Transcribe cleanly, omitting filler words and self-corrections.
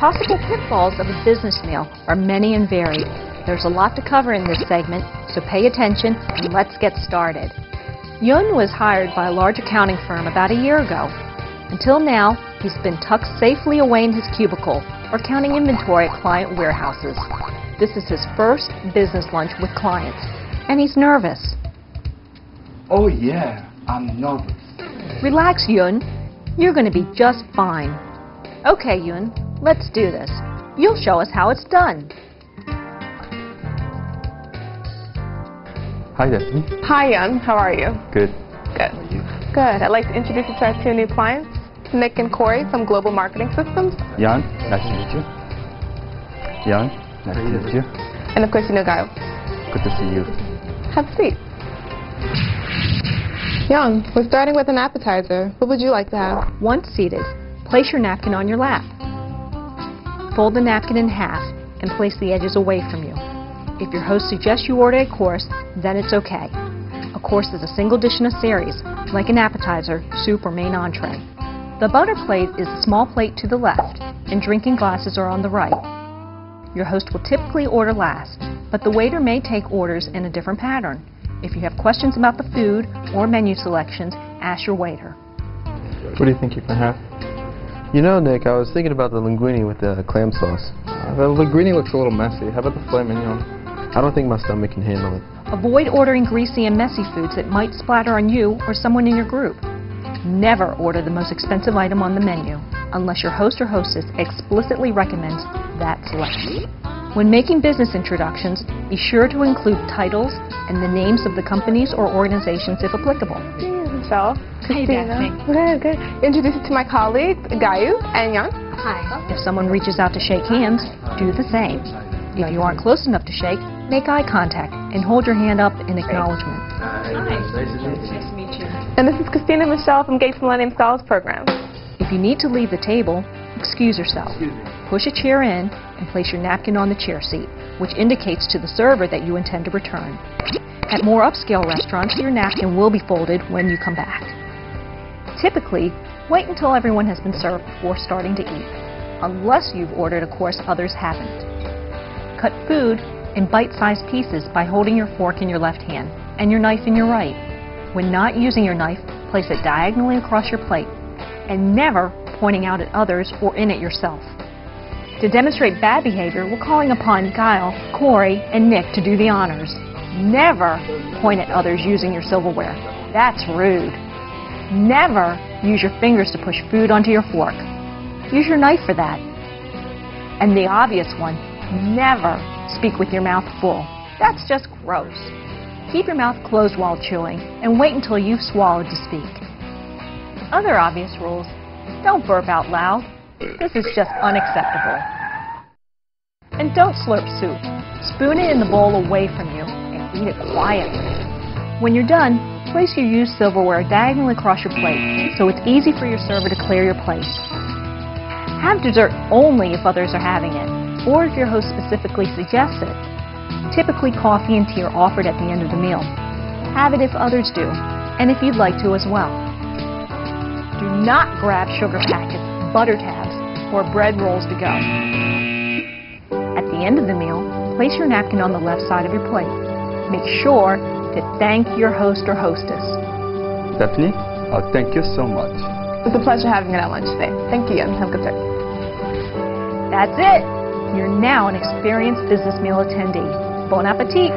possible pitfalls of a business meal are many and varied. There's a lot to cover in this segment, so pay attention and let's get started. Yun was hired by a large accounting firm about a year ago. Until now, he's been tucked safely away in his cubicle or counting inventory at client warehouses. This is his first business lunch with clients, and he's nervous. Oh yeah, I'm nervous. Relax, Yun. You're going to be just fine. Okay, Yun, let's do this. You'll show us how it's done. Hi, Daphne. Hi, Yun. How are you? Good. Good. Good. I'd like to introduce you to our two new clients, Nick and Corey from Global Marketing Systems. Jan, nice to meet you. Jan, nice to meet you. And of course, you know Guy. Good to see you. Have a seat. Yun, we're starting with an appetizer. What would you like to have? Once seated, place your napkin on your lap. Fold the napkin in half and place the edges away from you. If your host suggests you order a course, then it's okay. A course is a single dish in a series, like an appetizer, soup, or main entree. The butter plate is a small plate to the left, and drinking glasses are on the right. Your host will typically order last, but the waiter may take orders in a different pattern. If you have questions about the food or menu selections, ask your waiter. What do you think you can have? You know, Nick, I was thinking about the linguine with the clam sauce. The linguine looks a little messy. How about the filet mignon? I don't think my stomach can handle it. Avoid ordering greasy and messy foods that might splatter on you or someone in your group. Never order the most expensive item on the menu, unless your host or hostess explicitly recommends that selection. When making business introductions, be sure to include titles and the names of the companies or organizations if applicable. Michelle. Christina. Good, good. Introduce you to my colleagues, Gayu and Yun. Hi. If someone reaches out to shake hands, do the same. If you aren't close enough to shake, make eye contact and hold your hand up in acknowledgement. Hi. Nice to meet you. And this is Christina Michelle from Gates Millennium Scholars Program. If you need to leave the table, excuse yourself. Push a chair in and place your napkin on the chair seat, which indicates to the server that you intend to return. At more upscale restaurants, your napkin will be folded when you come back. Typically, wait until everyone has been served before starting to eat, unless you've ordered a course others haven't. Cut food in bite-sized pieces by holding your fork in your left hand and your knife in your right. When not using your knife, place it diagonally across your plate and never pointing out at others or in it yourself. To demonstrate bad behavior, we're calling upon Kyle, Corey, and Nick to do the honors. Never point at others using your silverware. That's rude. Never use your fingers to push food onto your fork. Use your knife for that. And the obvious one, never speak with your mouth full. That's just gross. Keep your mouth closed while chewing and wait until you've swallowed to speak. Other obvious rules: don't burp out loud. This is just unacceptable. And don't slurp soup. Spoon it in the bowl away from you and eat it quietly. When you're done, place your used silverware diagonally across your plate so it's easy for your server to clear your plate. Have dessert only if others are having it, or if your host specifically suggests it. Typically, coffee and tea are offered at the end of the meal. Have it if others do, and if you'd like to as well. Do not grab sugar packets, butter tabs, or bread rolls to go. At the end of the meal, place your napkin on the left side of your plate. Make sure to thank your host or hostess. Daphne, thank you so much. It's a pleasure having you at lunch today. Thank you, Yun. Have a good day. That's it! You're now an experienced business meal attendee. Bon appetit!